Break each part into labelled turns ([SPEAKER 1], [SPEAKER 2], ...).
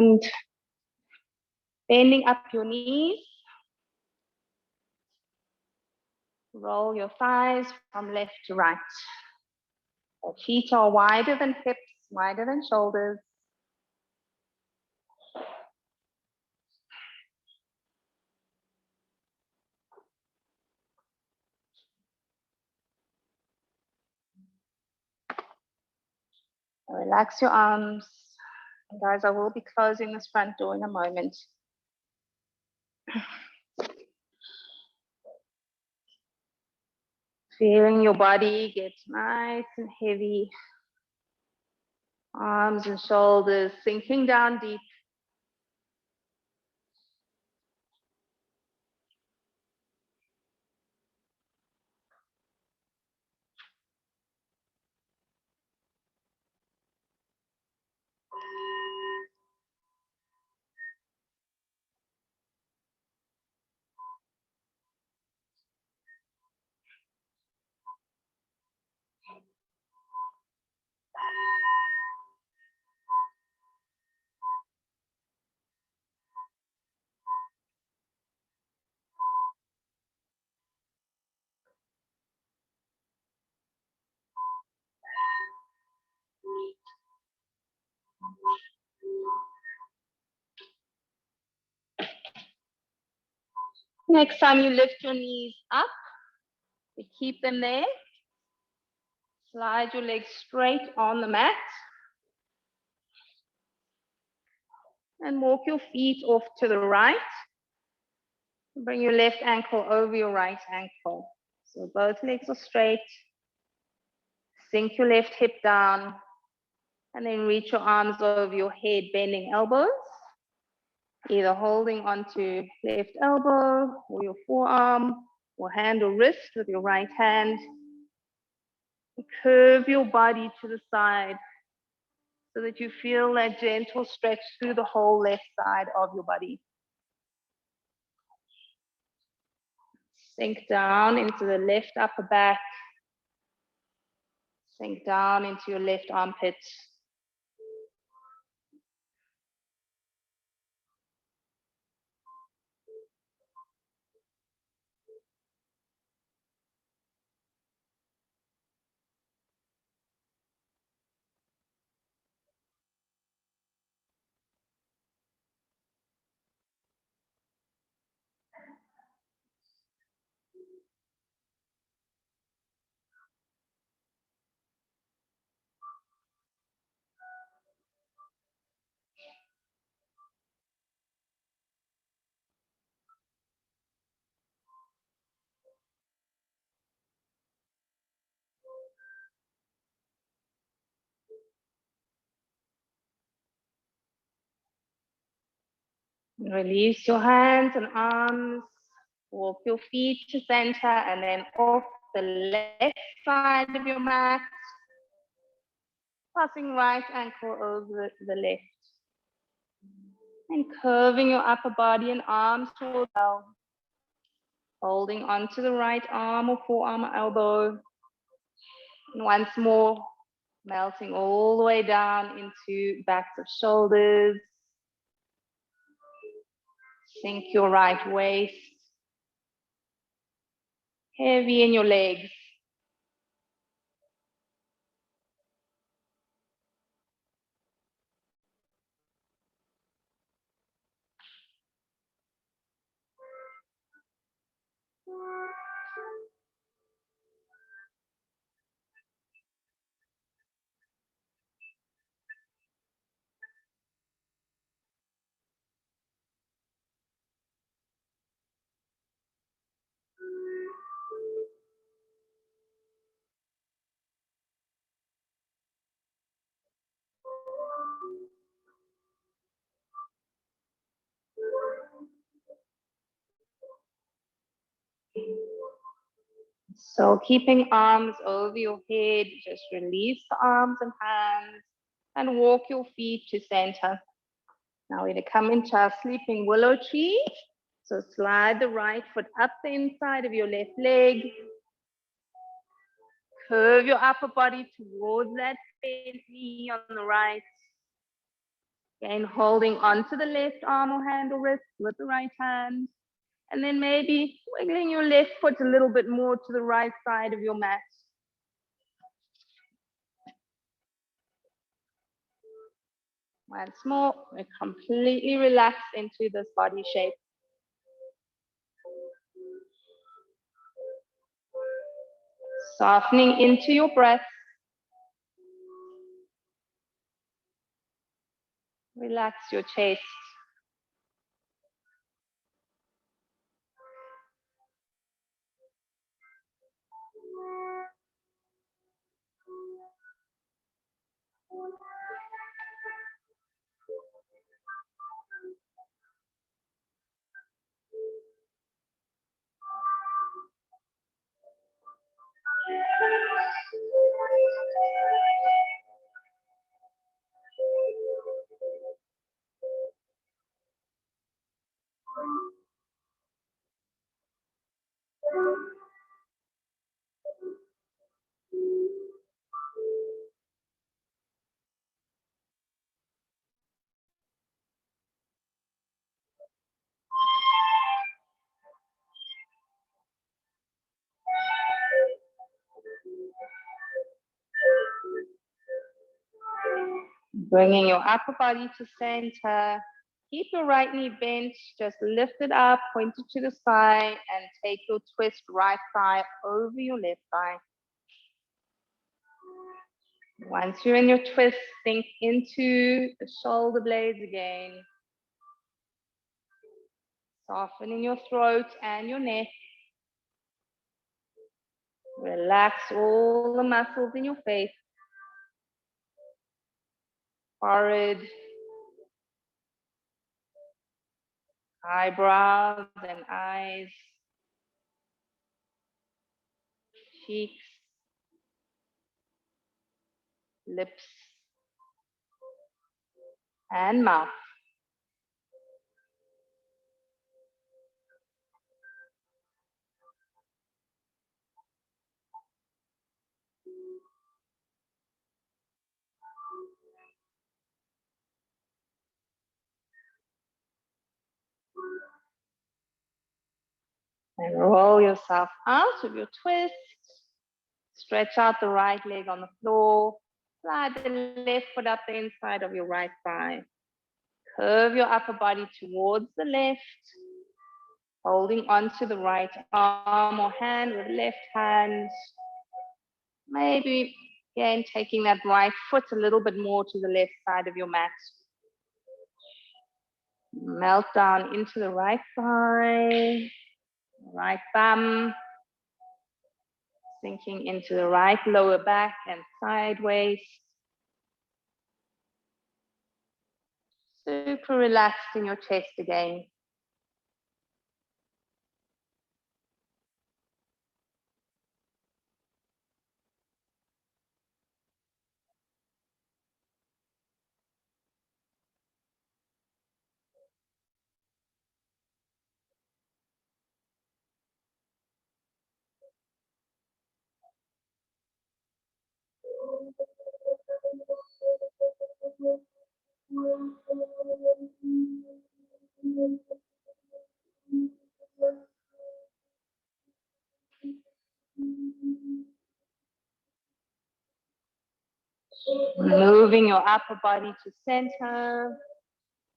[SPEAKER 1] And bending up your knees. Roll your thighs from left to right. Your feet are wider than hips, wider than shoulders. Relax your arms. And guys, I will be closing this front door in a moment. Feeling your body get nice and heavy. Arms and shoulders sinking down deep. Next time you lift your knees up, you keep them there. Slide your legs straight on the mat. And walk your feet off to the right. Bring your left ankle over your right ankle. So both legs are straight. Sink your left hip down. And then reach your arms over your head, bending elbows. Either holding onto left elbow or your forearm, or hand or wrist with your right hand. Curve your body to the side so that you feel that gentle stretch through the whole left side of your body. Sink down into the left upper back. Sink down into your left armpit. Release your hands and arms. Walk your feet to center and then off the left side of your mat. Passing right ankle over the left. And curving your upper body and arms toward the bell. Holding onto the right arm or forearm or elbow. And once more, melting all the way down into backs of shoulders. Sink your right waist. Heavy in your legs. So keeping arms over your head, just release the arms and hands and walk your feet to center. Now we're going to come into our sleeping willow tree. So slide the right foot up the inside of your left leg. Curve your upper body towards that bent knee on the right. Again, holding onto the left arm or hand or wrist with the right hand. And then maybe wiggling your left foot a little bit more to the right side of your mat. Once more, we're completely relaxed into this body shape. Softening into your breath. Relax your chest. Bringing your upper body to center. Keep your right knee bent, just lift it up, point it to the side, and take your twist right thigh over your left thigh. Once you're in your twist, sink into the shoulder blades again. Softening your throat and your neck. Relax all the muscles in your face. Forehead, eyebrows and eyes, cheeks, lips, and mouth. And roll yourself out of your twist. Stretch out the right leg on the floor. Slide the left foot up the inside of your right thigh. Curve your upper body towards the left. Holding onto the right arm or hand with left hand. Maybe again taking that right foot a little bit more to the left side of your mat. Melt down into the right thigh, right thumb, sinking into the right lower back and sideways. Super relaxed in your chest again. Moving your upper body to center.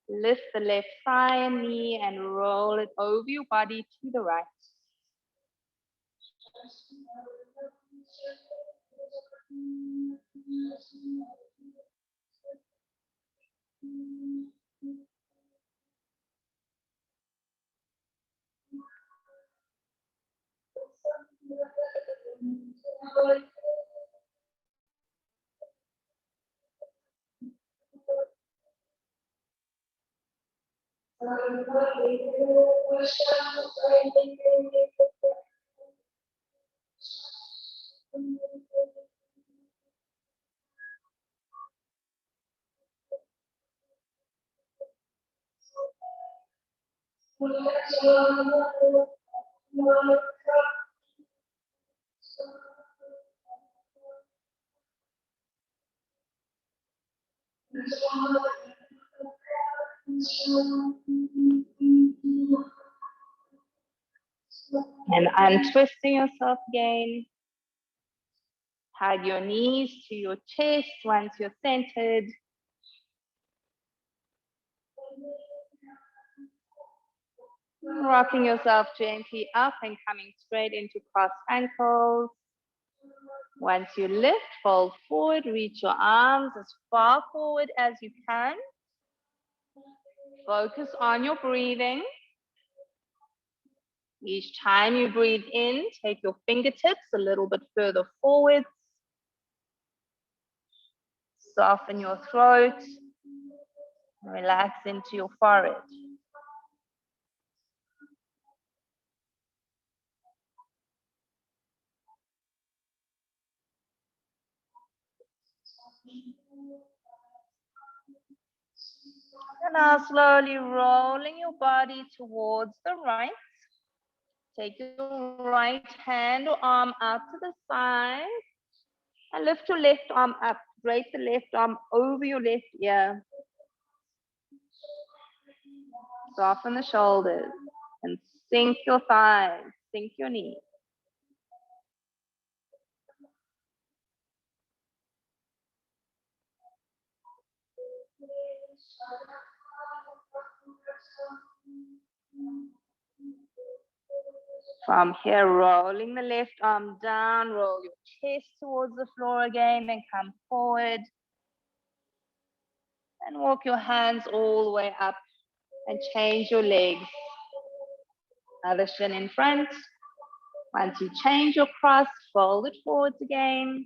[SPEAKER 1] Lift the left thigh and knee and roll it over your body to the right. And untwisting yourself again. Hug your knees to your chest once you're centered. Rocking yourself gently up and coming straight into crossed ankles. Once you lift, fold forward, reach your arms as far forward as you can. Focus on your breathing. Each time you breathe in, take your fingertips a little bit further forwards. Soften your throat. Relax into your forehead. And now slowly rolling your body towards the right. Take your right hand or arm out to the side and lift your left arm up. Drape the left arm over your left ear. Soften the shoulders and sink your thighs, sink your knees. From here, rolling the left arm down, roll your chest towards the floor again and come forward. And walk your hands all the way up and change your legs. Other shin in front. Once you change your cross, fold it forwards again.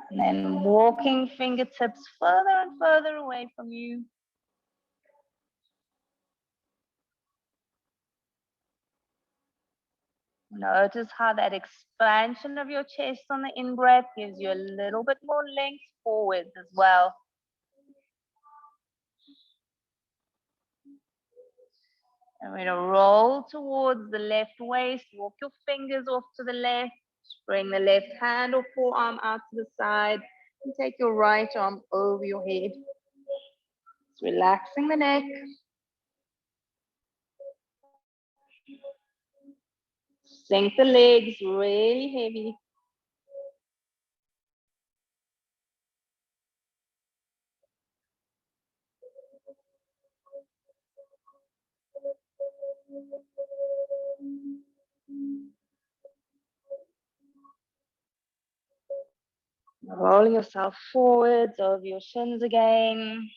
[SPEAKER 1] And then walking fingertips further and further away from you. Notice how that expansion of your chest on the in-breath gives you a little bit more length forwards as well. And we're going to roll towards the left waist, walk your fingers off to the left, bring the left hand or forearm out to the side, and take your right arm over your head. Just relaxing the neck. Sink the legs really heavy. Rolling yourself forwards over your shins again.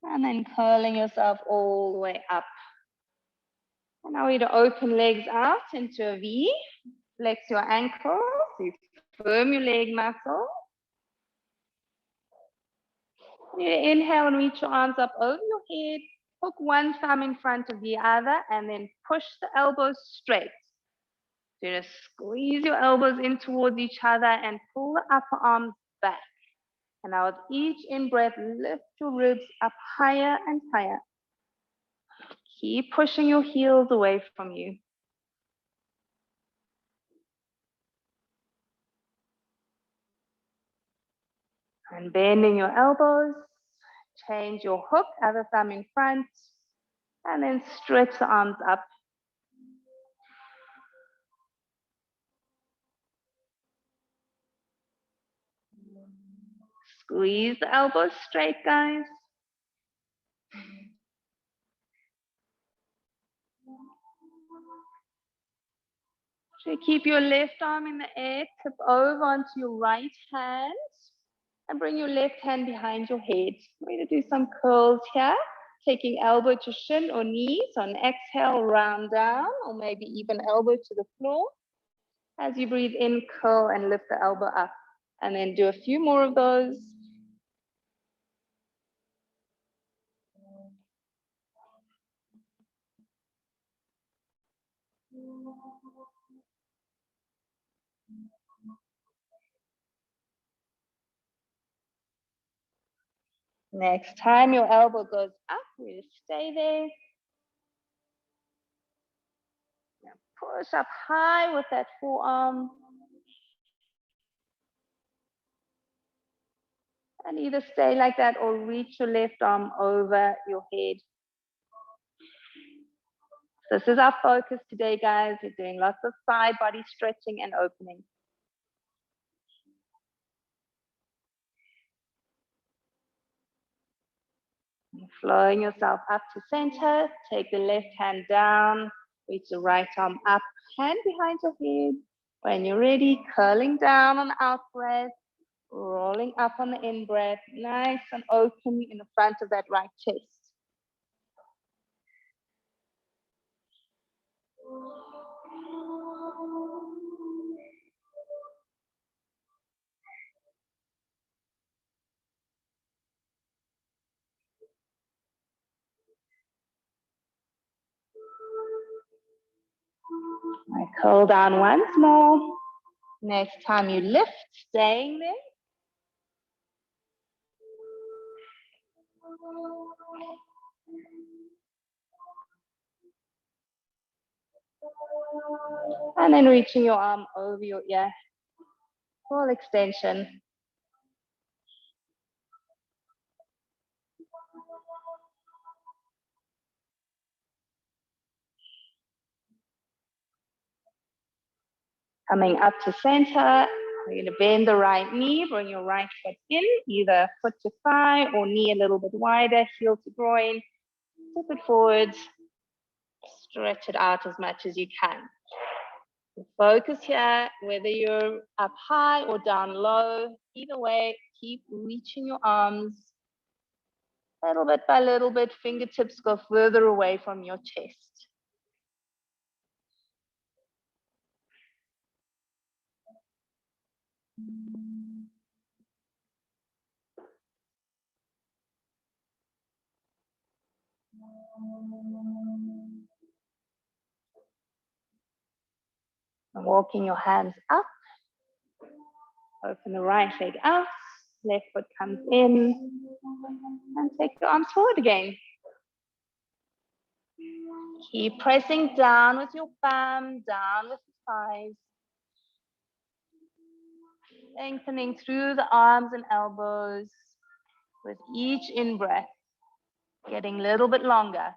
[SPEAKER 1] And then curling yourself all the way up. And now we're going to open legs out into a V. Flex your ankles, you firm your leg muscle. You inhale and reach your arms up over your head. Hook one thumb in front of the other and then push the elbows straight. So you're going to squeeze your elbows in towards each other and pull the upper arms back. And now with each in-breath, lift your ribs up higher and higher. Keep pushing your heels away from you. And bending your elbows, change your hook, other thumb in front, and then stretch the arms up. Squeeze the elbows straight, guys. So keep your left arm in the air, tip over onto your right hand, and bring your left hand behind your head. We're going to do some curls here, taking elbow to shin or knees. On exhale, round down, or maybe even elbow to the floor. As you breathe in, curl and lift the elbow up. And then do a few more of those. Next time your elbow goes up, we'll stay there. Push up high with that forearm. And either stay like that or reach your left arm over your head. This is our focus today, guys. We're doing lots of side body stretching and opening. Flowing yourself up to center. Take the left hand down. Reach the right arm up, hand behind your head. When you're ready, curling down on the out breath, rolling up on the in breath, nice and open in the front of that right chest. I curl down once more. Next time you lift, staying there. And then reaching your arm over your ear. Full extension. Coming up to center, we're going to bend the right knee, bring your right foot in, either foot to thigh or knee a little bit wider, heel to groin. Step it forwards, stretch it out as much as you can. Focus here, whether you're up high or down low, either way, keep reaching your arms. Little bit by little bit, fingertips go further away from your chest. And walking your hands up. Open the right leg out. Left foot comes in. And take your arms forward again. Keep pressing down with your bum, down with the thighs. Lengthening through the arms and elbows with each in-breath. Getting a little bit longer.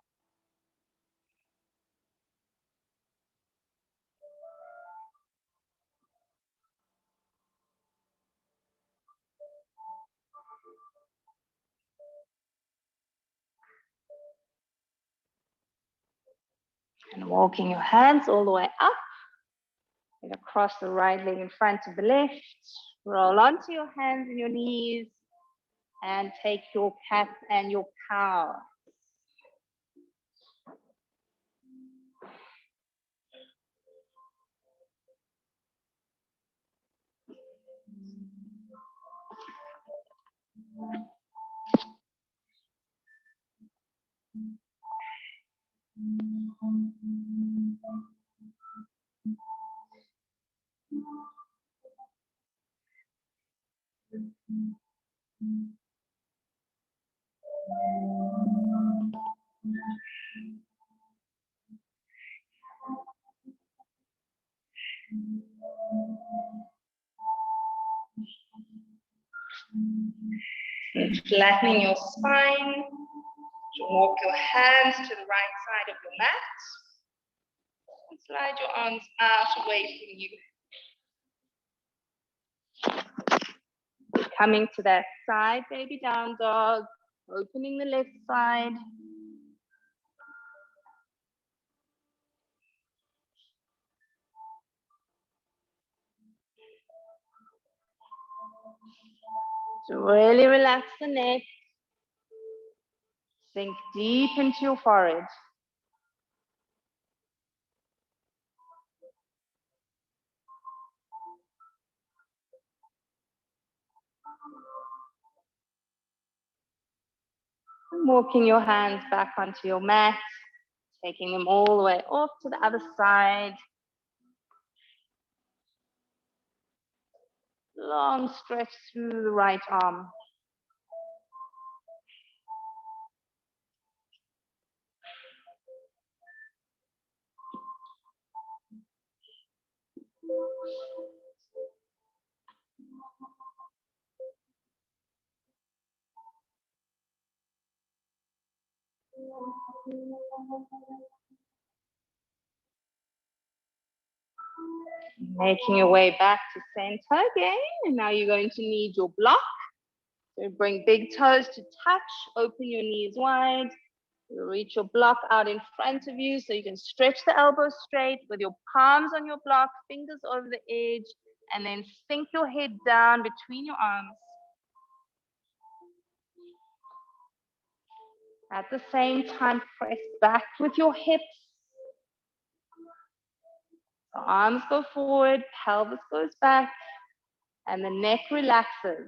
[SPEAKER 1] And walking your hands all the way up. And across the right leg in front of the left. Roll onto your hands and your knees. And take your cat and your cow. Flattening your spine. Walk your hands to the right side of your mat. And slide your arms out away from you. Coming to that side, baby down dog. Opening the left side. So really relax the neck. Sink deep into your forehead. And walking your hands back onto your mat. Taking them all the way off to the other side. Long stretch through the right arm. Making your way back to center again. And now you're going to need your block. So bring big toes to touch, open your knees wide. You reach your block out in front of you so you can stretch the elbows straight with your palms on your block, fingers over the edge, and then sink your head down between your arms. At the same time, press back with your hips. The arms go forward, pelvis goes back, and the neck relaxes.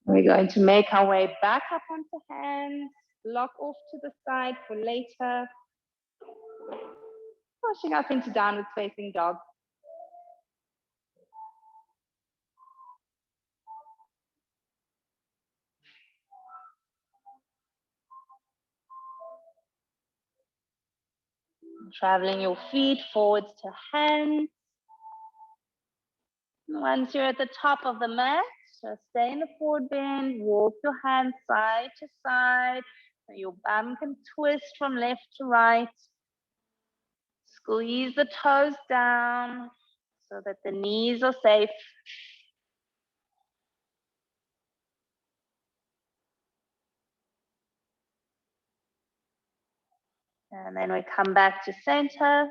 [SPEAKER 1] We're going to make our way back up onto hands, block off to the side for later. Pushing up into downward facing dog. Traveling your feet forwards to hands. Once you're at the top of the mat, just stay in the forward bend, walk your hands side to side. So your bum can twist from left to right. Squeeze the toes down so that the knees are safe. And then we come back to center.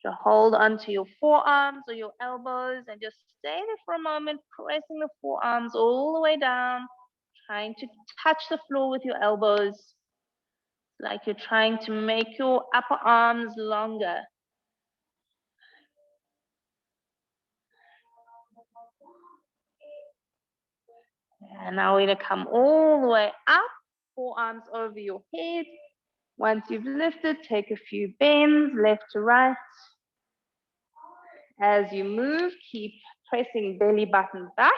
[SPEAKER 1] To hold onto your forearms or your elbows and just stay there for a moment, pressing the forearms all the way down, trying to touch the floor with your elbows, like you're trying to make your upper arms longer. And now we're going to come all the way up, forearms over your head. Once you've lifted, take a few bends left to right. As you move, keep pressing belly button back.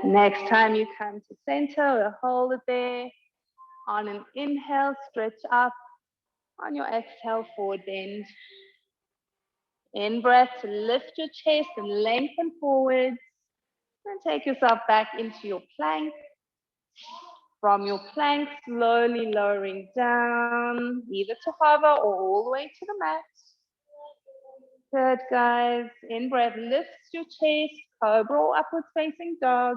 [SPEAKER 1] Next time you come to center, we'll hold it there. On an inhale, stretch up. On your exhale, forward bend. In breath, lift your chest and lengthen forwards. And take yourself back into your plank. From your plank, slowly lowering down, either to hover or all the way to the mat. Good, guys. In breath, lift your chest, cobra or upward facing dog.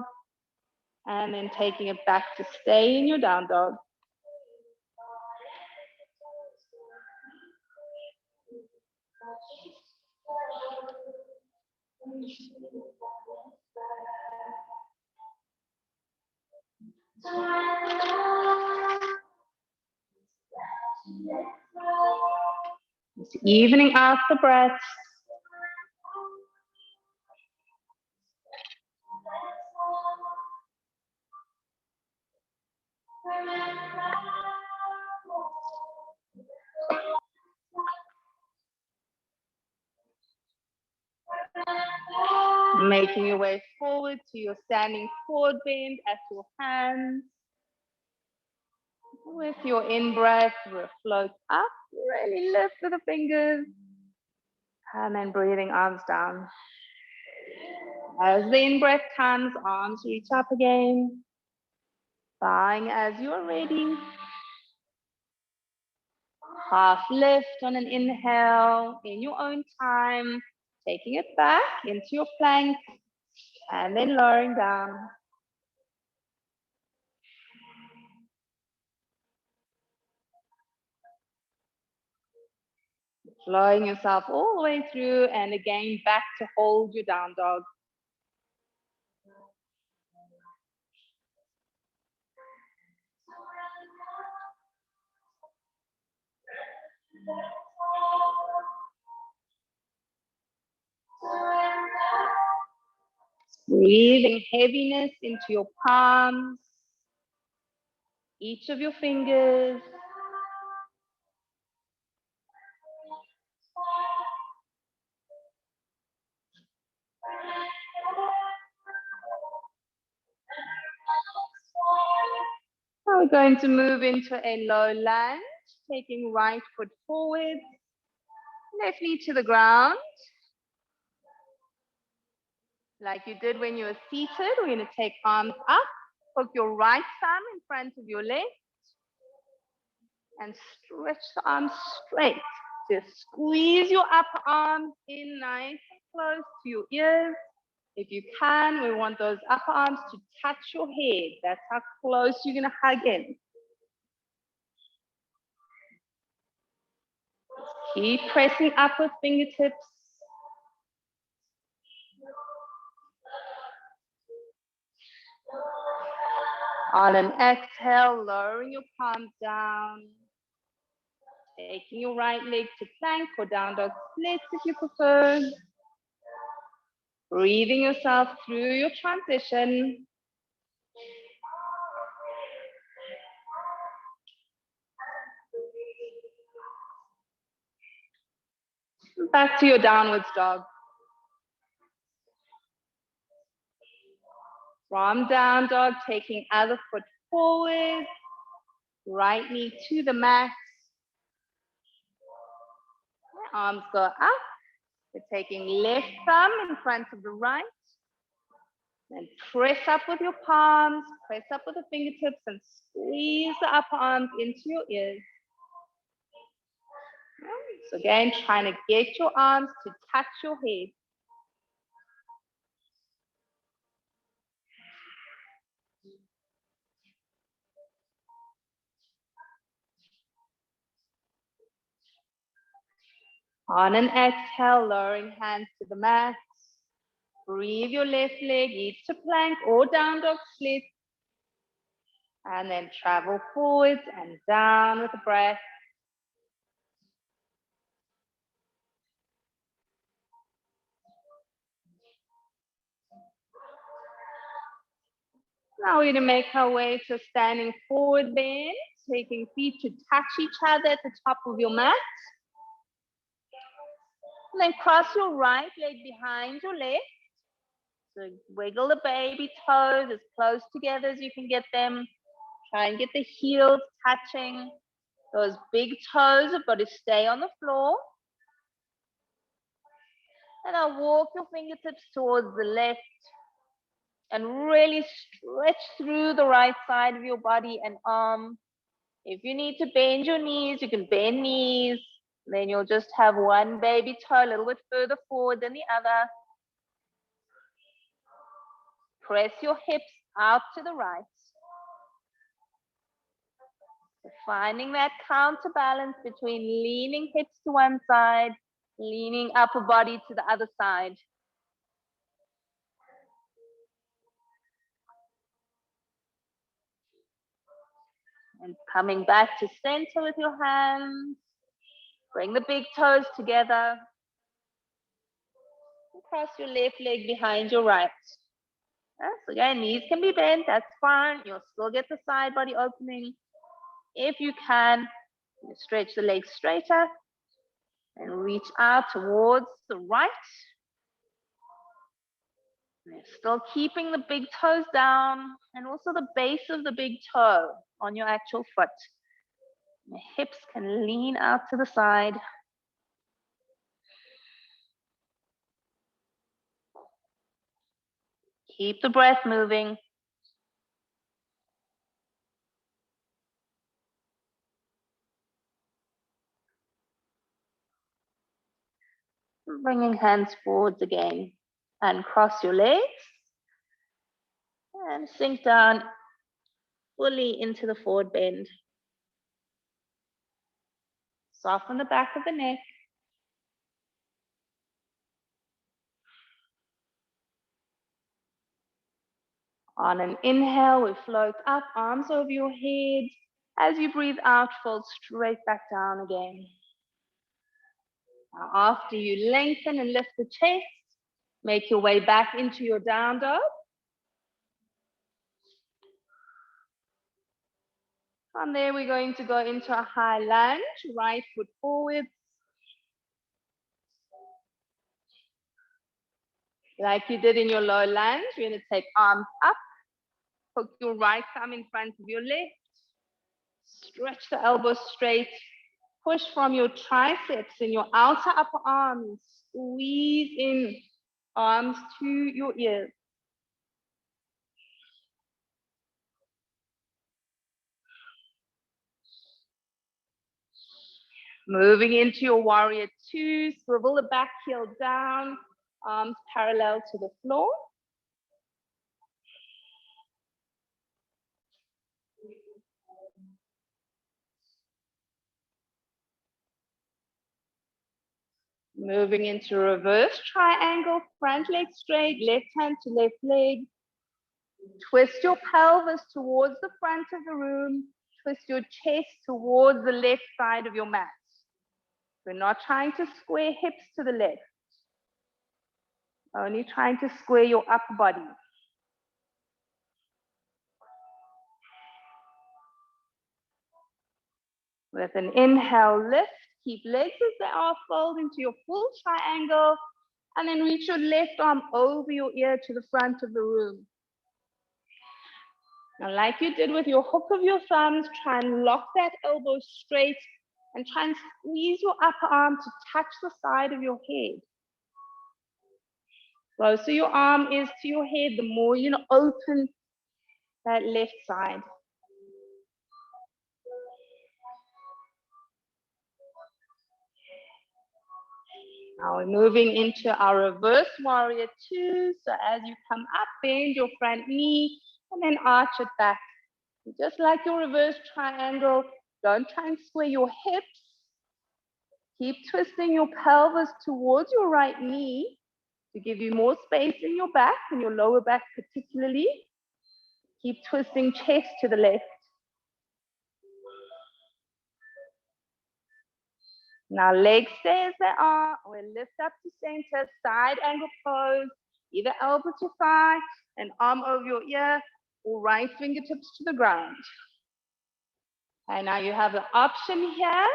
[SPEAKER 1] And then taking it back to stay in your down dog. Just evening out the breath. Making your way forward to your standing forward bend at your hands. With your in-breath, we'll float up, really lift with the fingers. And then breathing arms down. As the in-breath comes, arms reach up again. Bowing as you are ready. Half lift on an inhale in your own time. Taking it back into your plank. And then lowering down. Flowing yourself all the way through and again back to hold your down dog. Breathing heaviness into your palms, each of your fingers. Now we're going to move into a low lunge, taking right foot forward, left knee to the ground. Like you did when you were seated, we're going to take arms up, hook your right thumb in front of your left, and stretch the arms straight. Just squeeze your upper arms in nice and close to your ears. If you can, we want those upper arms to touch your head. That's how close you're going to hug in. Keep pressing up with fingertips. On an exhale, lowering your palms down. Taking your right leg to plank or down dog split if you prefer. Breathing yourself through your transition. Back to your downwards dog. From down dog, taking other foot forward. Right knee to the mat. Arms go up. We're taking left thumb in front of the right. And press up with your palms, press up with the fingertips, and squeeze the upper arms into your ears. So again, trying to get your arms to touch your head. On an exhale, lowering hands to the mat. Breathe your left leg either to plank or down dog split. And then travel forwards and down with the breath. Now we're going to make our way to standing forward bend, taking feet to touch each other at the top of your mat. And then cross your right leg behind your left. So wiggle the baby toes as close together as you can get them. Try and get the heels touching. Those big toes have got to stay on the floor. And now walk your fingertips towards the left and really stretch through the right side of your body and arm. If you need to bend your knees, you can bend knees. Then you'll just have one baby toe a little bit further forward than the other. Press your hips out to the right. Finding that counterbalance between leaning hips to one side, leaning upper body to the other side. And coming back to center with your hands. Bring the big toes together. And cross your left leg behind your right. So again, knees can be bent, that's fine. You'll still get the side body opening. If you can, stretch the legs straighter and reach out towards the right. Still keeping the big toes down and also the base of the big toe on your actual foot. The hips can lean out to the side. Keep the breath moving. Bringing hands forwards again. And cross your legs. And sink down fully into the forward bend. Soften the back of the neck. On an inhale, we float up, arms over your head. As you breathe out, fold straight back down again. Now, after you lengthen and lift the chest, make your way back into your down dog. From there, we're going to go into a high lunge, right foot forward. Like you did in your low lunge, you're going to take arms up, hook your right thumb in front of your left, stretch the elbows straight, push from your triceps in your outer upper arms, squeeze in, arms to your ears. Moving into your warrior two, swivel the back heel down, arms parallel to the floor. Moving into reverse triangle, front leg straight, left hand to left leg. Twist your pelvis towards the front of the room. Twist your chest towards the left side of your mat. We're not trying to square hips to the left. Only trying to square your upper body. With an inhale, lift. Keep legs as they are, fold into your full triangle, and then reach your left arm over your ear to the front of the room. Now, like you did with your hook of your thumbs, try and lock that elbow straight and try and squeeze your upper arm to touch the side of your head. Closer your arm is to your head, the more you open that left side. Now we're moving into our reverse warrior two. So as you come up, bend your front knee and then arch it back. Just like your reverse triangle, don't try and square your hips. Keep twisting your pelvis towards your right knee to give you more space in your back and your lower back particularly. Keep twisting chest to the left. Now legs stay as they are. We'll lift up to center, side angle pose, either elbow to thigh, and arm over your ear, or right fingertips to the ground. And now you have an option here.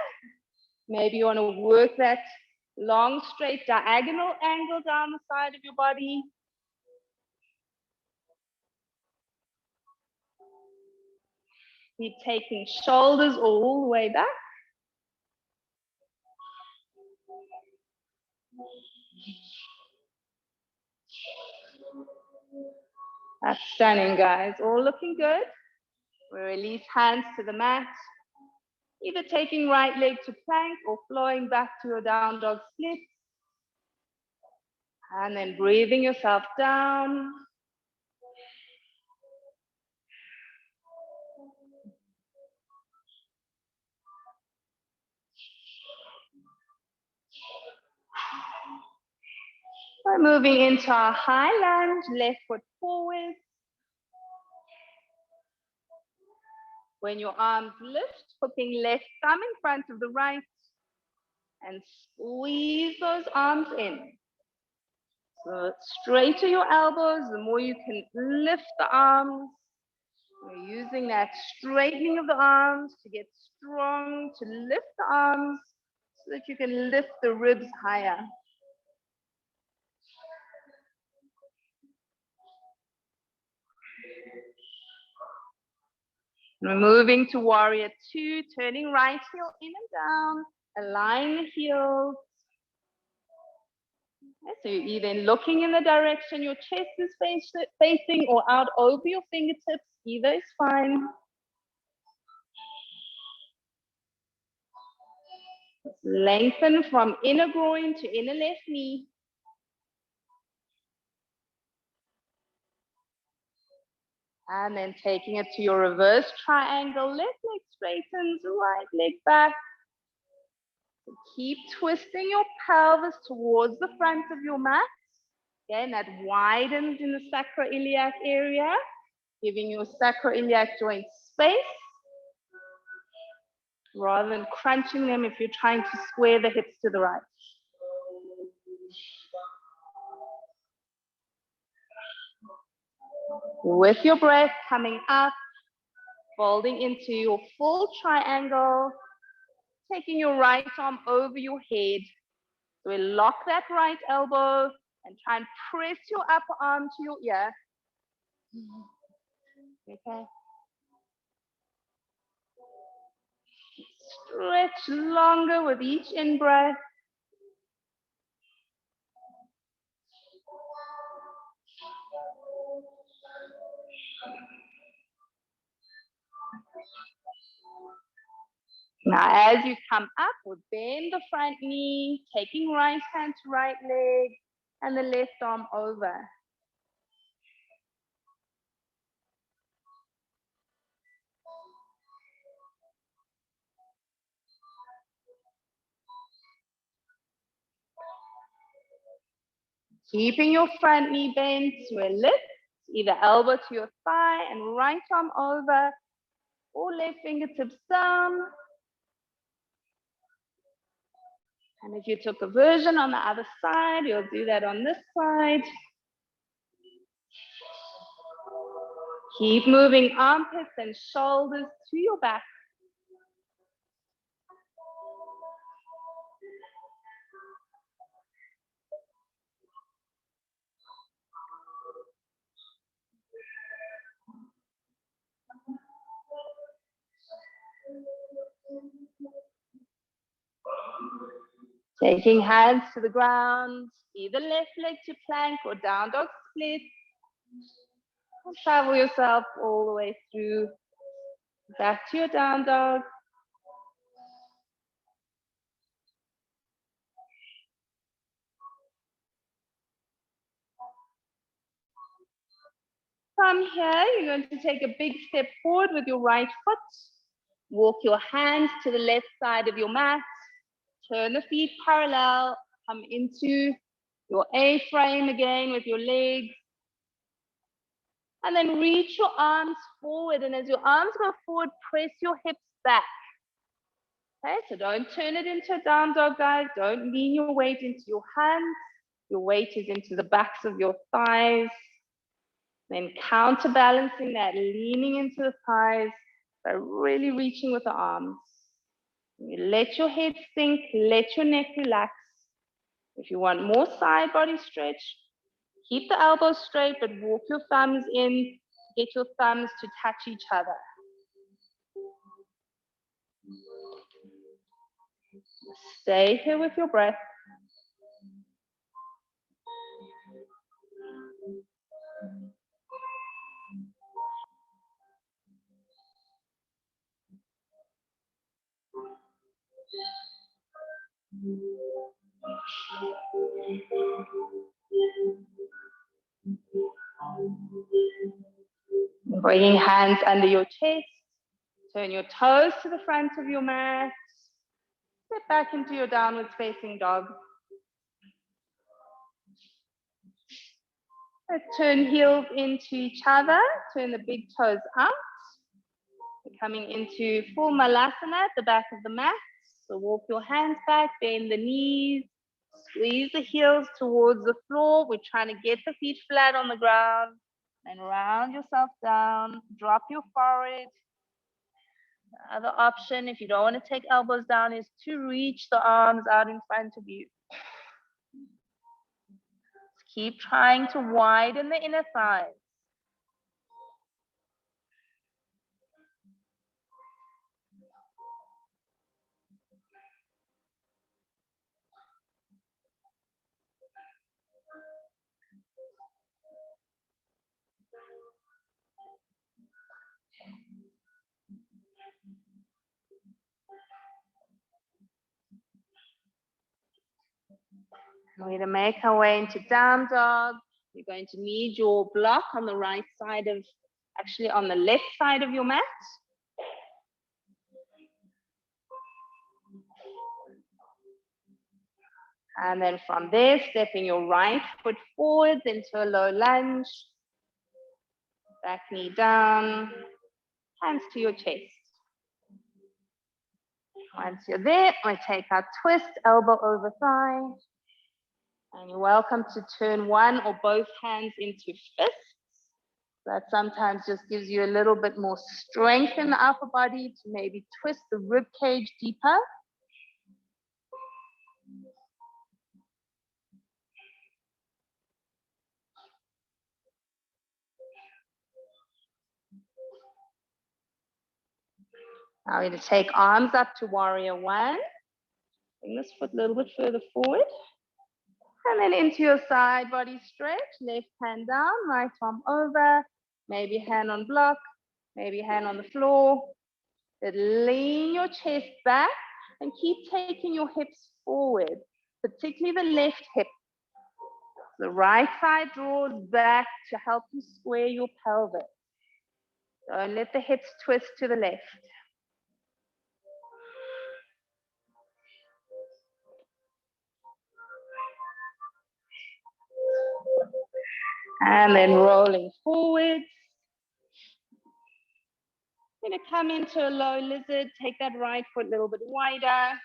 [SPEAKER 1] Maybe you want to work that long, straight, diagonal angle down the side of your body. Keep taking shoulders all the way back. That's stunning, guys. All looking good. We release hands to the mat. Either taking right leg to plank or flowing back to your down dog split. And then breathing yourself down. We're moving into our high lunge, left foot forward. When your arms lift, hooking left thumb in front of the right and squeeze those arms in. So straighten your elbows, the more you can lift the arms. We're using that straightening of the arms to get strong, to lift the arms so that you can lift the ribs higher. We're moving to warrior two, turning right heel in and down, align the heels. So you're either looking in the direction your chest is facing or out over your fingertips, either is fine. Lengthen from inner groin to inner left knee. And then taking it to your reverse triangle, left leg straightens, right leg back. So keep twisting your pelvis towards the front of your mat. Again, that widens in the sacroiliac area, giving your sacroiliac joints space, rather than crunching them if you're trying to square the hips to the right. With your breath coming up, folding into your full triangle, taking your right arm over your head. So we lock that right elbow and try and press your upper arm to your ear. Okay. Stretch longer with each in-breath. Now, as you come up, we'll bend the front knee, taking right hand to right leg, and the left arm over. Keeping your front knee bent to a lift, either elbow to your thigh and right arm over, or left fingertips down. And if you took a version on the other side, you'll do that on this side. Keep moving armpits and shoulders to your back. Taking hands to the ground, either left leg to plank or down dog split. And travel yourself all the way through, back to your down dog. From here, you're going to take a big step forward with your right foot. Walk your hands to the left side of your mat. Turn the feet parallel. Come into your A-frame again with your legs. And then reach your arms forward. And as your arms go forward, press your hips back. Okay, so don't turn it into a down dog, guys. Don't lean your weight into your hands. Your weight is into the backs of your thighs. Then counterbalancing that, leaning into the thighs by really reaching with the arms. You let your head sink, let your neck relax. If you want more side body stretch, keep the elbows straight, but walk your thumbs in, get your thumbs to touch each other. Stay here with your breath. Bringing hands under your chest. Turn your toes to the front of your mat. Step back into your downward facing dog. Let's turn heels into each other. Turn the big toes out. We're coming into full malasana at the back of the mat. So walk your hands back, bend the knees, squeeze the heels towards the floor. We're trying to get the feet flat on the ground. And round yourself down. Drop your forehead. The other option, if you don't want to take elbows down, is to reach the arms out in front of you. Keep trying to widen the inner thighs. We're going to make our way into down dog. You're going to need your block on the right side of, actually on the left side of your mat. And then from there, stepping your right foot forwards into a low lunge. Back knee down, hands to your chest. Once you're there, we take our twist, elbow over thigh. And you're welcome to turn one or both hands into fists. That sometimes just gives you a little bit more strength in the upper body to maybe twist the rib cage deeper. Now we're going to take arms up to warrior one. Bring this foot a little bit further forward. And then into your side body stretch. Left hand down, right arm over. Maybe hand on block, maybe hand on the floor. Then lean your chest back and keep taking your hips forward, particularly the left hip. The right side draws back to help you square your pelvis. Don't let the hips twist to the left. And then rolling forward. You're going to come into a low lizard. Take that right foot a little bit wider.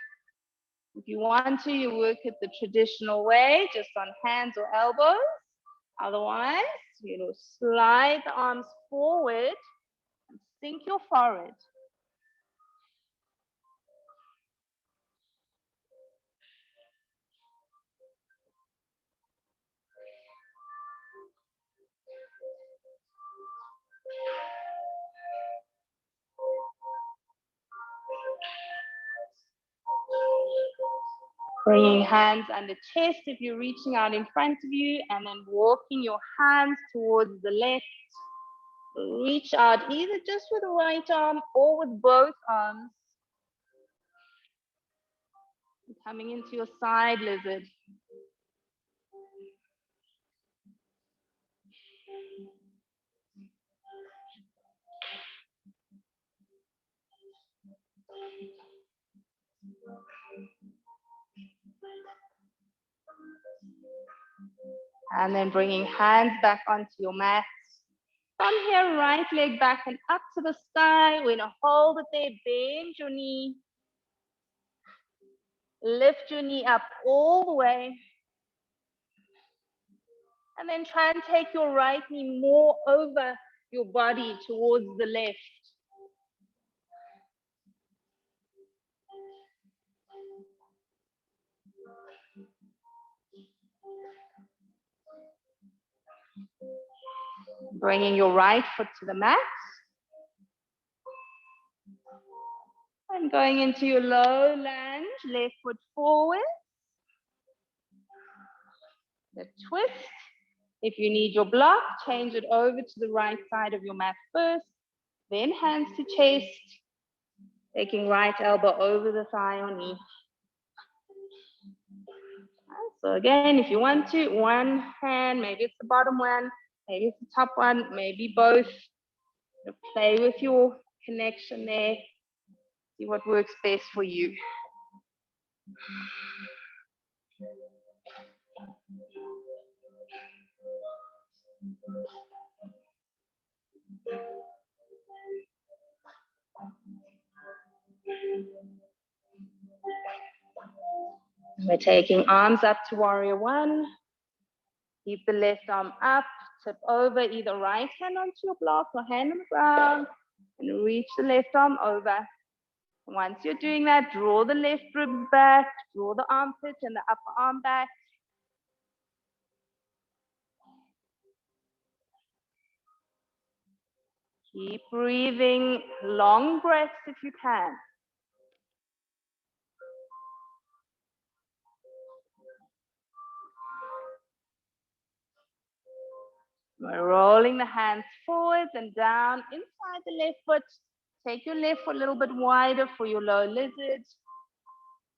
[SPEAKER 1] If you want to, you work it the traditional way, just on hands or elbows. Otherwise, slide the arms forward and sink your forehead. Bringing hands under chest if you're reaching out in front of you, and then walking your hands towards the left. Reach out either just with the right arm or with both arms. Coming into your side lizard. And then bringing hands back onto your mat. From here, right leg back and up to the sky. We're gonna hold it there, bend your knee. Lift your knee up all the way. And then try and take your right knee more over your body towards the left. Bringing your right foot to the mat. And going into your low lunge, left foot forward. The twist. If you need your block, change it over to the right side of your mat first. Then hands to chest. Taking right elbow over the thigh or knee. So again, if you want to, one hand, maybe it's the bottom one, maybe it's the top one, maybe both. Play with your connection there. See what works best for you. We're taking arms up to warrior one. Keep the left arm up, tip over either right hand onto your block or hand on the ground, and reach the left arm over. Once you're doing that, draw the left ribs back, draw the armpit and the upper arm back. Keep breathing, long breaths if you can. We're rolling the hands forwards and down inside the left foot. Take your left foot a little bit wider for your low lizard.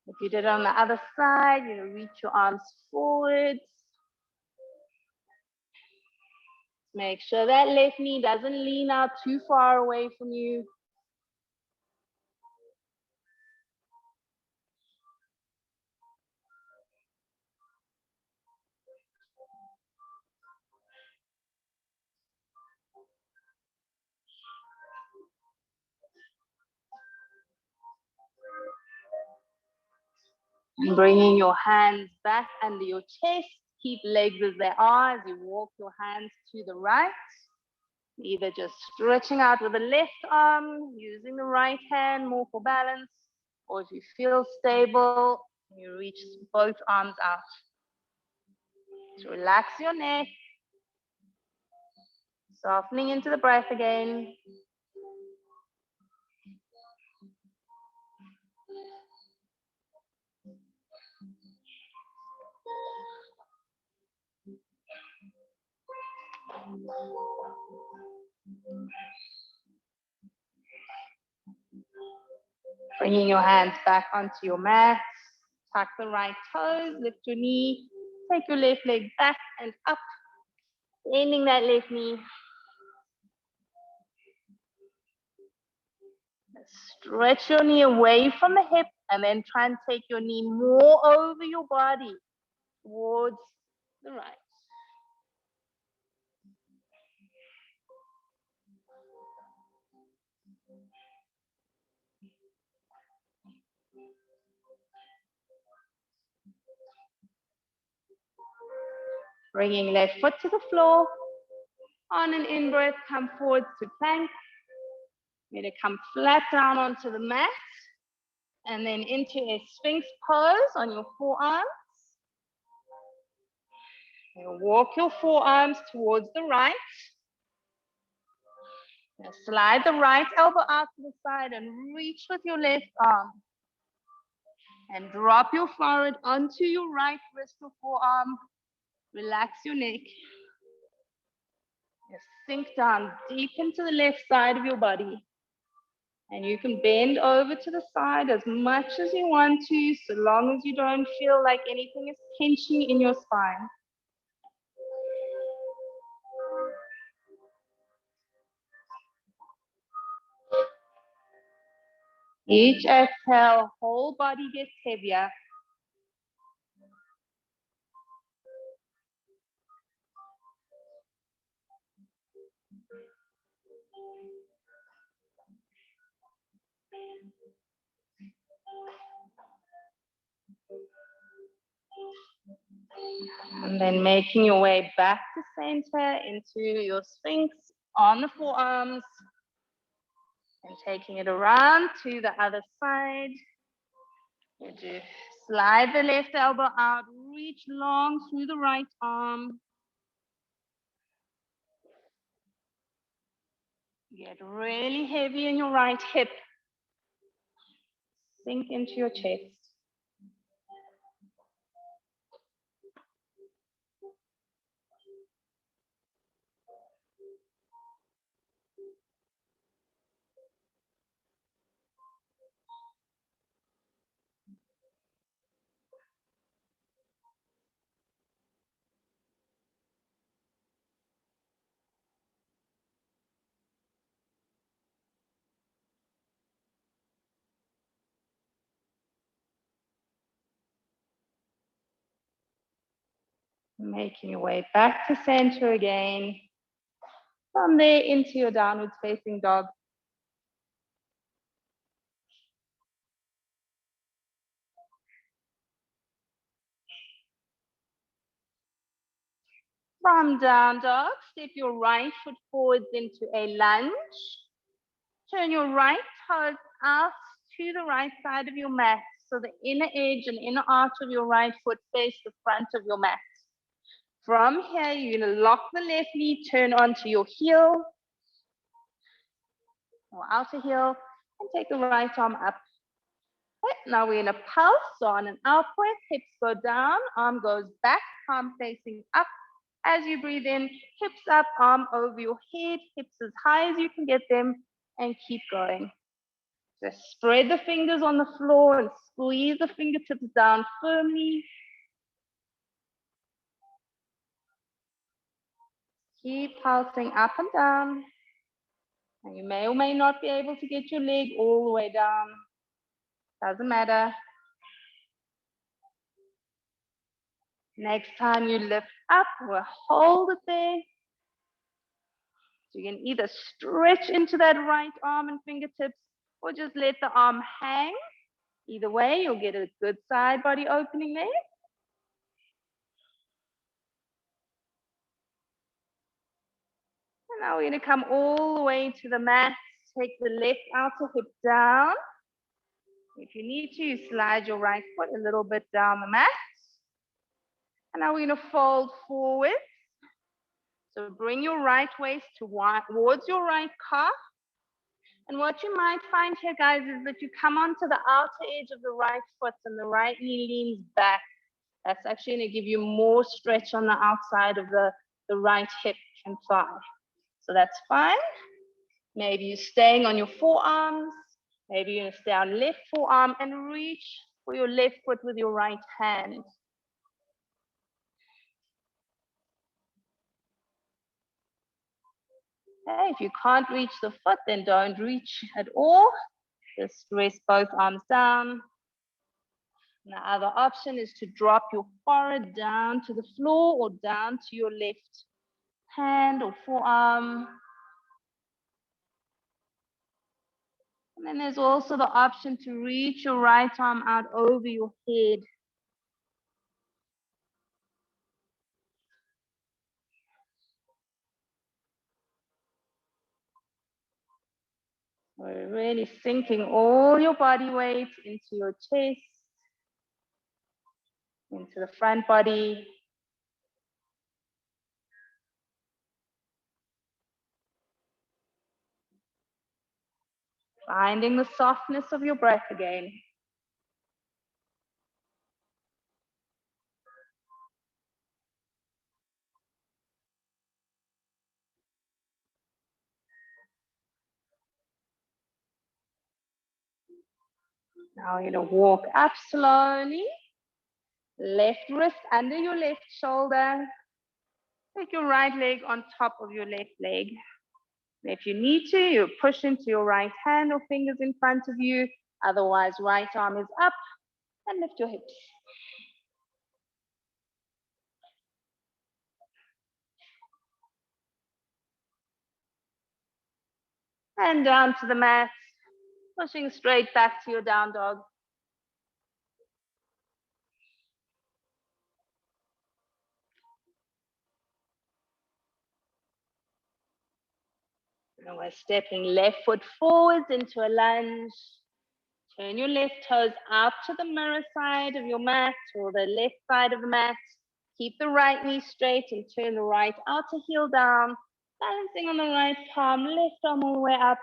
[SPEAKER 1] If you did it on the other side, reach your arms forwards. Make sure that left knee doesn't lean out too far away from you. And bringing your hands back under your chest. Keep legs as they are as you walk your hands to the right. Either just stretching out with the left arm, using the right hand more for balance, or if you feel stable, you reach both arms out. So relax your neck, softening into the breath again. Bringing your hands back onto your mat. Tuck the right toes, lift your knee, take your left leg back and up, bending that left knee. Stretch your knee away from the hip and then try and take your knee more over your body towards the right. Bringing left foot to the floor. On an in-breath, come forwards to plank. You're going to come flat down onto the mat. And then into a Sphinx pose on your forearms. You walk your forearms towards the right. Now slide the right elbow out to the side and reach with your left arm. And drop your forehead onto your right wrist or forearm. Relax your neck. Just sink down deep into the left side of your body. And you can bend over to the side as much as you want to, so long as you don't feel like anything is pinching in your spine. Each exhale, whole body gets heavier. And then making your way back to center into your Sphinx on the forearms. And taking it around to the other side. You do slide the left elbow out, reach long through the right arm. Get really heavy in your right hip. Sink into your chest. Making your way back to center again. From there into your downward facing dog. From down dog, step your right foot forwards into a lunge. Turn your right toes out to the right side of your mat. So the inner edge and inner arch of your right foot face the front of your mat. From here, you're going to lock the left knee, turn onto your heel or outer heel, and take the right arm up. Right, now we're in a pulse. So on an out breath, hips go down, arm goes back, palm facing up. As you breathe in, hips up, arm over your head, hips as high as you can get them, and keep going. Just spread the fingers on the floor and squeeze the fingertips down firmly. Keep pulsing up and down. And you may or may not be able to get your leg all the way down. Doesn't matter. Next time you lift up, we'll hold it there. So you can either stretch into that right arm and fingertips or just let the arm hang. Either way, you'll get a good side body opening there. And now we're going to come all the way to the mat. Take the left outer hip down. If you need to, you slide your right foot a little bit down the mat. And now we're going to fold forward. So bring your right waist towards your right calf. And what you might find here, guys, is that you come onto the outer edge of the right foot and the right knee leans back. That's actually going to give you more stretch on the outside of the right hip and thigh. So that's fine. Maybe you're staying on your forearms. Maybe you're going to stay on left forearm and reach for your left foot with your right hand. Okay, if you can't reach the foot, then don't reach at all. Just rest both arms down. And the other option is to drop your forehead down to the floor or down to your left hand or forearm. And then there's also the option to reach your right arm out over your head. We're really sinking all your body weight into your chest, into the front body. Finding the softness of your breath again. Now you're going to walk up slowly. Left wrist under your left shoulder. Take your right leg on top of your left leg. If you need to, you push into your right hand or fingers in front of you. Otherwise, right arm is up and lift your hips. And down to the mat, pushing straight back to your down dog. Now we're stepping left foot forwards into a lunge. Turn your left toes out to the mirror side of your mat or the left side of the mat. Keep the right knee straight and turn the right outer heel down. Balancing on the right palm, left arm all the way up.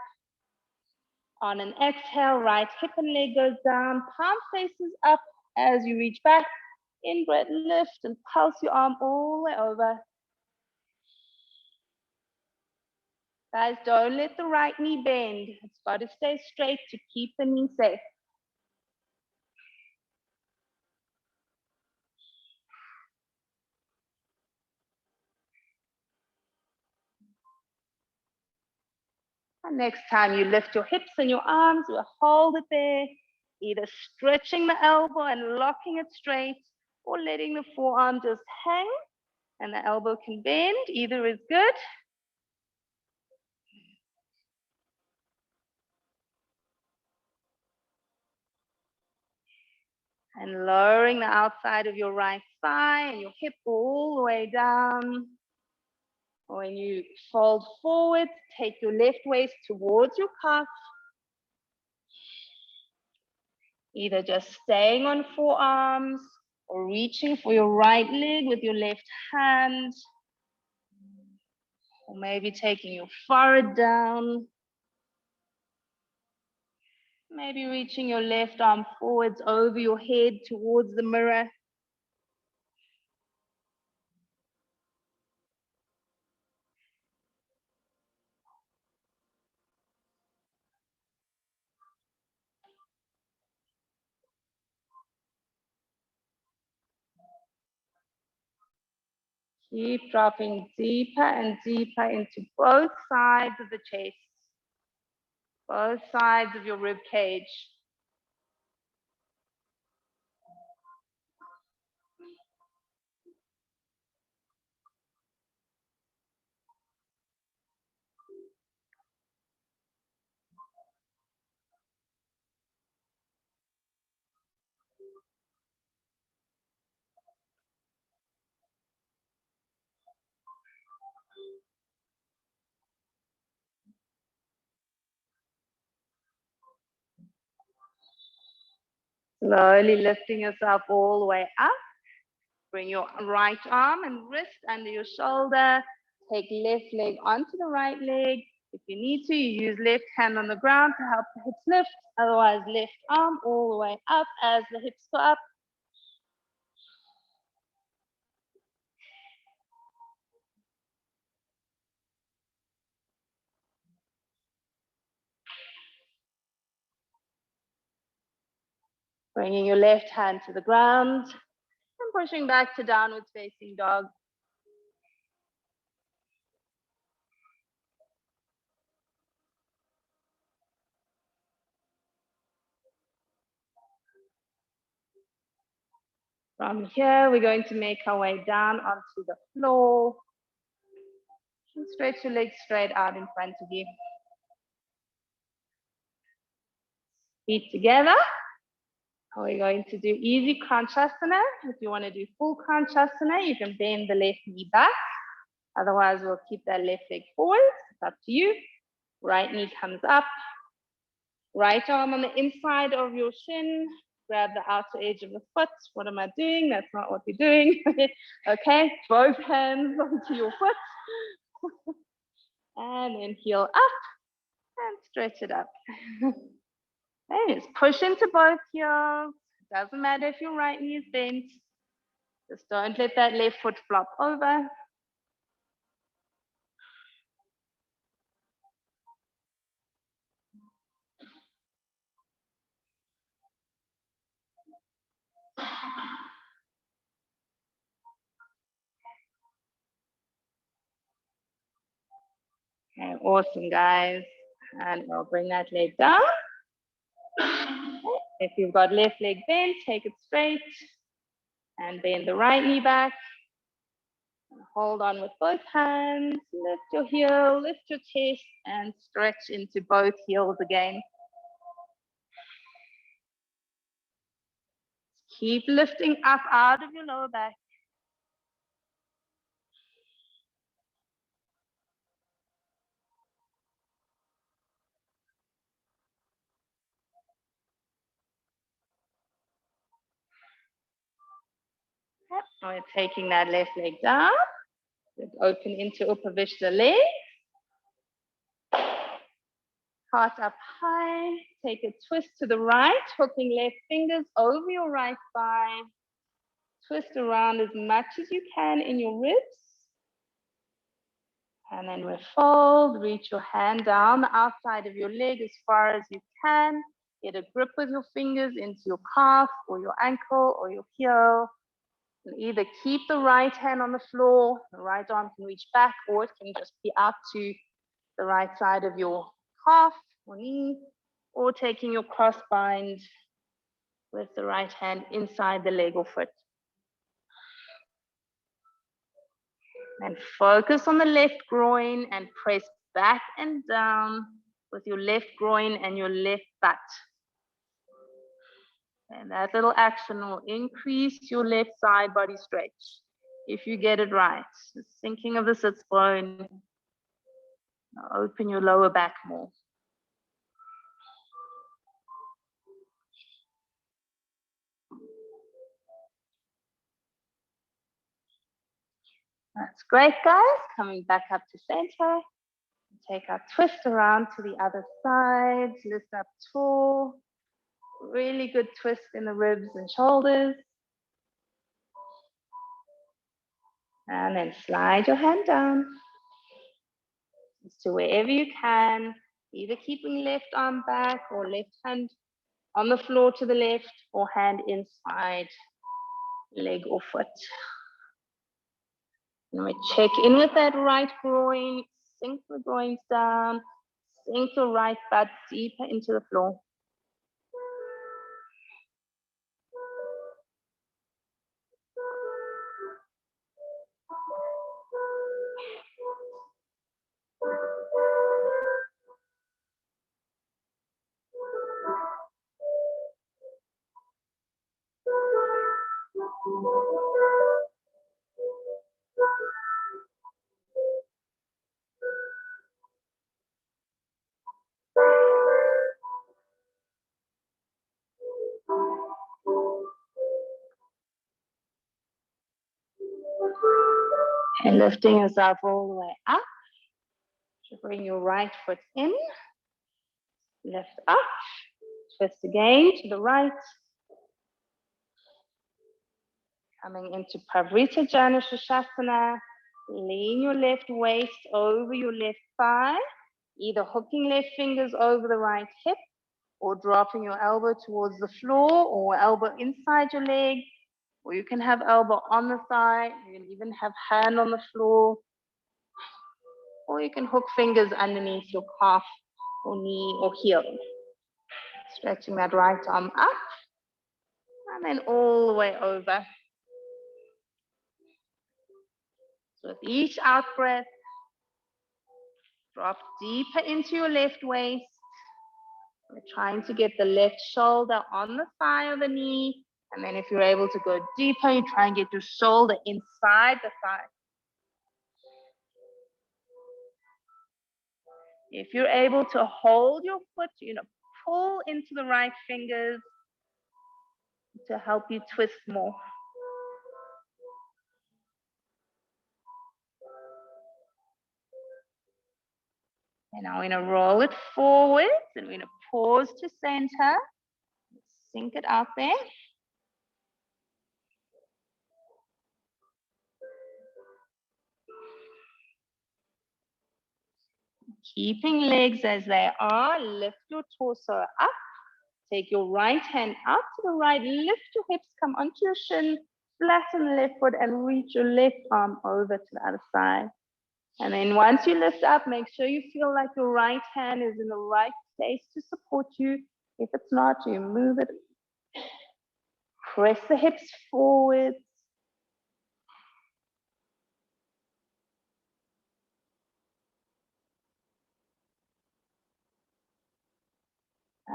[SPEAKER 1] On an exhale, right hip and leg goes down, palm faces up as you reach back. In breath, lift and pulse your arm all the way over. Guys, don't let the right knee bend. It's got to stay straight to keep the knee safe. And next time you lift your hips and your arms, we'll hold it there, either stretching the elbow and locking it straight or letting the forearm just hang and the elbow can bend. Either is good. And lowering the outside of your right thigh and your hip all the way down. When you fold forward, take your left waist towards your calf. Either just staying on forearms or reaching for your right leg with your left hand. Or maybe taking your forehead down. Maybe reaching your left arm forwards over your head towards the mirror. Keep dropping deeper and deeper into both sides of the chest, both sides of your rib cage. Slowly lifting yourself all the way up. Bring your right arm and wrist under your shoulder. Take left leg onto the right leg. If you need to, you use left hand on the ground to help the hips lift. Otherwise, left arm all the way up as the hips go up. Bringing your left hand to the ground and pushing back to downward facing dog. From here, we're going to make our way down onto the floor. And stretch your legs straight out in front of you. Feet together. We're going to do easy Kanchasana. If you want to do full Kanchasana, you can bend the left knee back. Otherwise, we'll keep that left leg forward. It's up to you. Right knee comes up. Right arm on the inside of your shin. Grab the outer edge of the foot. What am I doing? That's not what we're doing. Okay, both hands onto your foot. And then heel up and stretch it up. And just push into both heels. Doesn't matter if your right knee is bent. Just don't let that left foot flop over. Okay, awesome, guys. And we'll bring that leg down. If you've got left leg bent, take it straight and bend the right knee back. Hold on with both hands. Lift your heel, lift your chest, and stretch into both heels again. Keep lifting up out of your lower back. Yep. We're taking that left leg down. Open into Upavishta leg. Heart up high. Take a twist to the right, hooking left fingers over your right thigh. Twist around as much as you can in your ribs. And then we fold, reach your hand down the outside of your leg as far as you can. Get a grip with your fingers into your calf or your ankle or your heel. And either keep the right hand on the floor, the right arm can reach back, or it can just be out to the right side of your calf or knee, or taking your cross bind with the right hand inside the leg or foot. And focus on the left groin and press back and down with your left groin and your left butt. And that little action will increase your left side body stretch if you get it right. The sinking of the sits bone. Open your lower back more. That's great, guys. Coming back up to center. Take our twist around to the other side. Lift up tall. Really good twist in the ribs and shoulders. And then slide your hand down. Just to wherever you can, either keeping left arm back or left hand on the floor to the left or hand inside leg or foot. And we check in with that right groin, sink the groins down, sink the right butt deeper into the floor. And lifting yourself all the way up. So bring your right foot in, lift up, twist again to the right. Coming into Pavrita Janusthasana, lean your left waist over your left thigh, either hooking left fingers over the right hip or dropping your elbow towards the floor or elbow inside your leg, or you can have elbow on the thigh, you can even have hand on the floor, or you can hook fingers underneath your calf or knee or heel. Stretching that right arm up and then all the way over. So with each out breath, drop deeper into your left waist. We're trying to get the left shoulder on the thigh or the knee. And then if you're able to go deeper, you try and get your shoulder inside the thigh. If you're able to hold your foot, pull into the right fingers to help you twist more. And now we're going to roll it forward and we're going to pause to center. Sink it out there. Keeping legs as they are, lift your torso up. Take your right hand out to the right, lift your hips, come onto your shin, flatten the left foot and reach your left arm over to the other side. And then once you lift up, make sure you feel like your right hand is in the right place to support you. If it's not, you move it. Press the hips forward.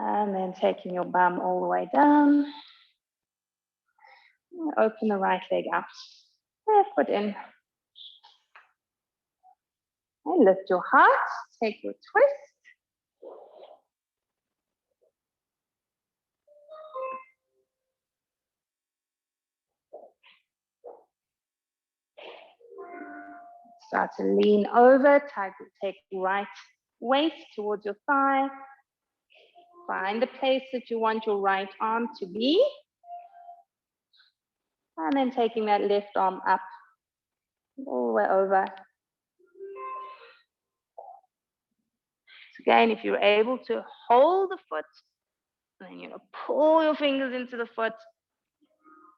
[SPEAKER 1] And then taking your bum all the way down. Open the right leg out. Left foot in. And lift your heart. Take your twist. Start to lean over. Take right waist towards your thigh. Find the place that you want your right arm to be. And then taking that left arm up all the way over. So again, if you're able to hold the foot, then pull your fingers into the foot.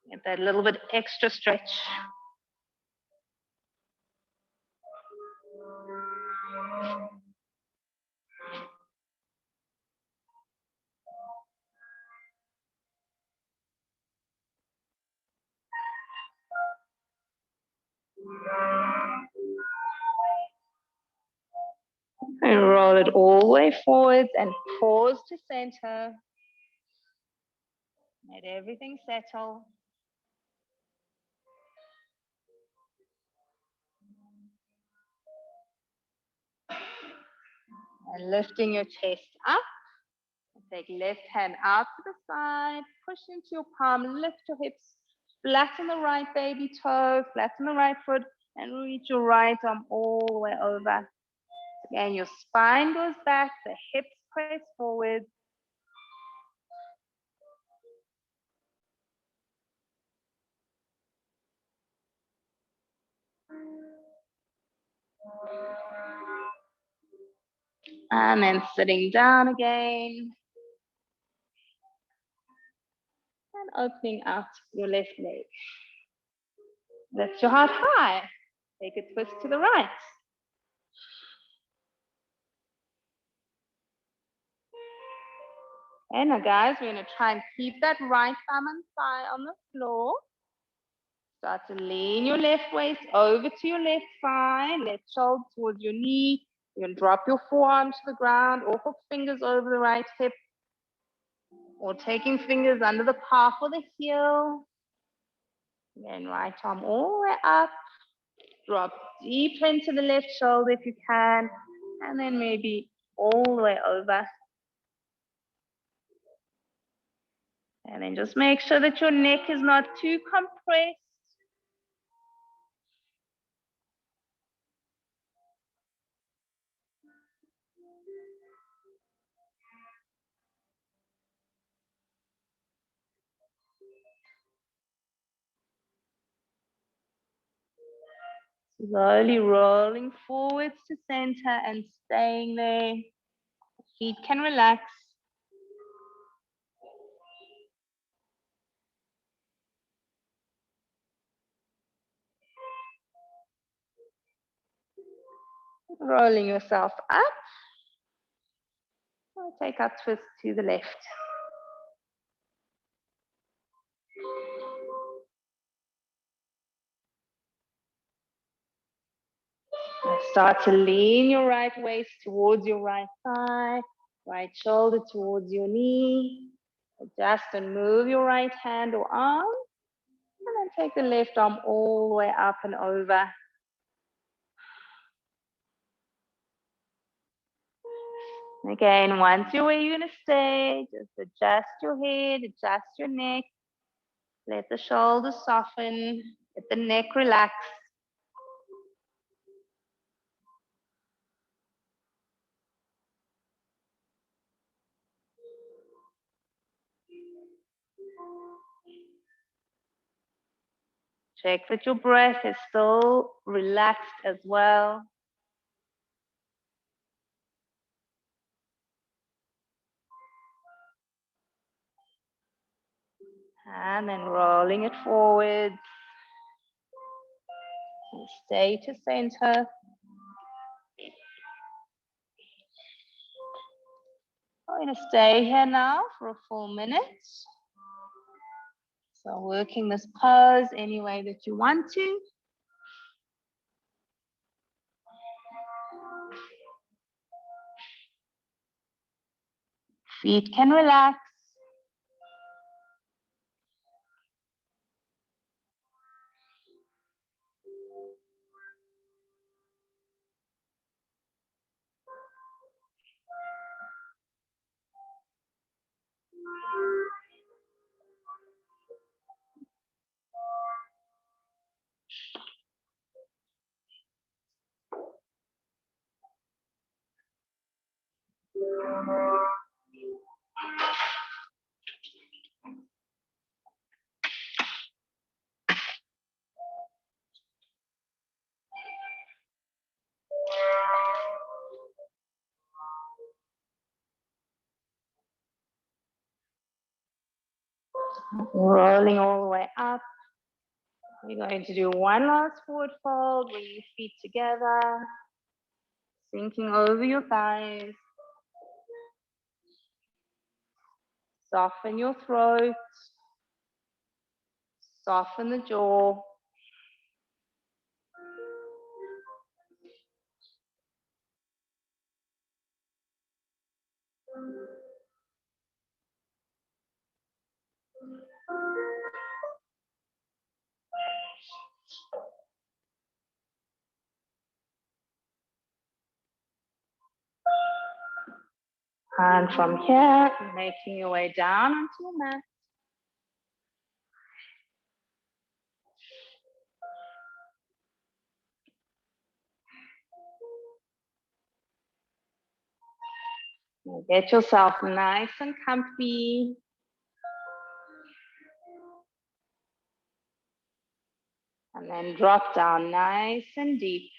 [SPEAKER 1] Get that little bit extra stretch. And roll it all the way forwards and pause to center. Let everything settle. And lifting your chest up. Take left hand out to the side, push into your palm, lift your hips, flatten the right baby toe, flatten the right foot, and reach your right arm all the way over. Again, your spine goes back, the hips press forward. And then sitting down again. And opening out your left leg. Lift your heart high. Take a twist to the right. And now guys, we're going to try and keep that right thumb and thigh on the floor. Start to lean your left waist over to your left thigh, left shoulder towards your knee. You can drop your forearm to the ground or hook fingers over the right hip or taking fingers under the calf or the heel. Then right arm all the way up. Drop deep into the left shoulder if you can. And then maybe all the way over. And then just make sure that your neck is not too compressed. Slowly rolling forwards to center and staying there. Feet can relax. Rolling yourself up. Take our twist to the left. Start to lean your right waist towards your right thigh, right shoulder towards your knee. Adjust and move your right hand or arm. And then take the left arm all the way up and over. Again, once you're where you're going to stay, just adjust your head, adjust your neck. Let the shoulders soften, let the neck relax. Check that your breath is still relaxed as well. And then rolling it forwards. And stay to center. I'm going to stay here now for a full minute. So working this pose any way that you want to. Feet can relax. Rolling all the way up. We're going to do one last forward fold, bring your feet together, sinking over your thighs. Soften your throat, soften the jaw. And from here, making your way down onto your mat. Get yourself nice and comfy. And then drop down nice and deep.